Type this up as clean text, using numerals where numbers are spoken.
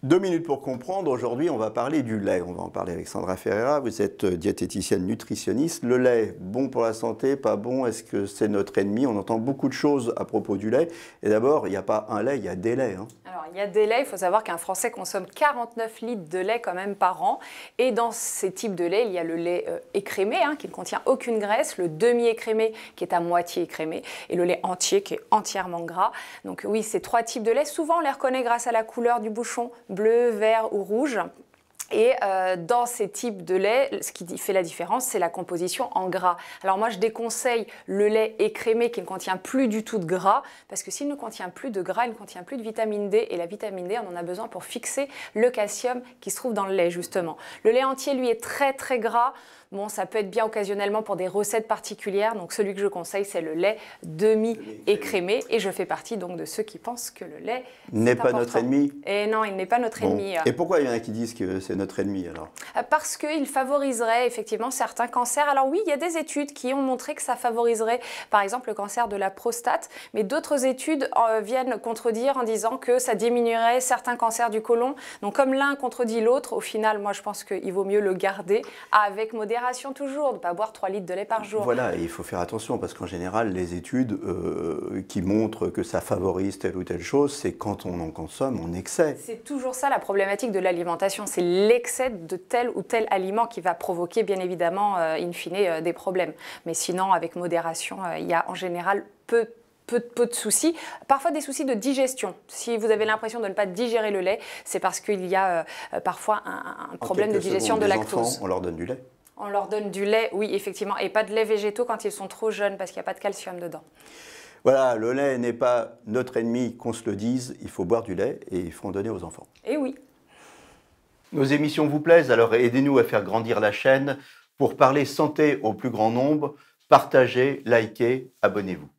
2 minutes pour comprendre. Aujourd'hui, on va parler du lait. On va en parler avec Sandra Ferreira. Vous êtes diététicienne nutritionniste. Le lait, bon pour la santé, pas bon? Est-ce que c'est notre ennemi? On entend beaucoup de choses à propos du lait. Et d'abord, il n'y a pas un lait, il y a des laits. Alors, il y a des laits. Il faut savoir qu'un Français consomme 49 litres de lait quand même par an. Et dans ces types de lait, il y a le lait écrémé, qui ne contient aucune graisse, le demi-écrémé qui est à moitié écrémé et le lait entier qui est entièrement gras. Donc oui, ces trois types de lait, souvent on les reconnaît grâce à la couleur du bouchon, bleu, vert ou rouge. Et dans ces types de lait, ce qui fait la différence, c'est la composition en gras. Alors moi, je déconseille le lait écrémé qui ne contient plus du tout de gras, parce que s'il ne contient plus de gras, il ne contient plus de vitamine D. Et la vitamine D, on en a besoin pour fixer le calcium qui se trouve dans le lait, justement. Le lait entier, lui, est très, très gras. Bon, ça peut être bien occasionnellement pour des recettes particulières. Donc celui que je conseille, c'est le lait demi-écrémé. Et je fais partie donc de ceux qui pensent que le lait n'est pas notre ennemi. Et non, il n'est pas notre ennemi. Et pourquoi il y en a qui disent que c'est notre ennemi alors? Parce qu'il favoriserait effectivement certains cancers. Alors oui, il y a des études qui ont montré que ça favoriserait par exemple le cancer de la prostate, mais d'autres études viennent contredire en disant que ça diminuerait certains cancers du côlon. Donc comme l'un contredit l'autre, au final, moi je pense qu'il vaut mieux le garder avec modération toujours, ne pas boire 3 litres de lait par jour. Voilà, et il faut faire attention parce qu'en général, les études qui montrent que ça favorise telle ou telle chose, c'est quand on en consomme en excès. C'est toujours ça la problématique de l'alimentation, c'est l'excès de tel ou tel aliment qui va provoquer bien évidemment in fine des problèmes. Mais sinon, avec modération, il y a en général peu de soucis, parfois des soucis de digestion. Si vous avez l'impression de ne pas digérer le lait, c'est parce qu'il y a parfois un problème de digestion de lactose. Enfants, on leur donne du lait. On leur donne du lait, oui, effectivement, et pas de lait végétaux quand ils sont trop jeunes parce qu'il n'y a pas de calcium dedans. Voilà, le lait n'est pas notre ennemi, qu'on se le dise, il faut boire du lait et il faut en donner aux enfants. Et oui. Nos émissions vous plaisent, alors aidez-nous à faire grandir la chaîne pour parler santé au plus grand nombre. Partagez, likez, abonnez-vous.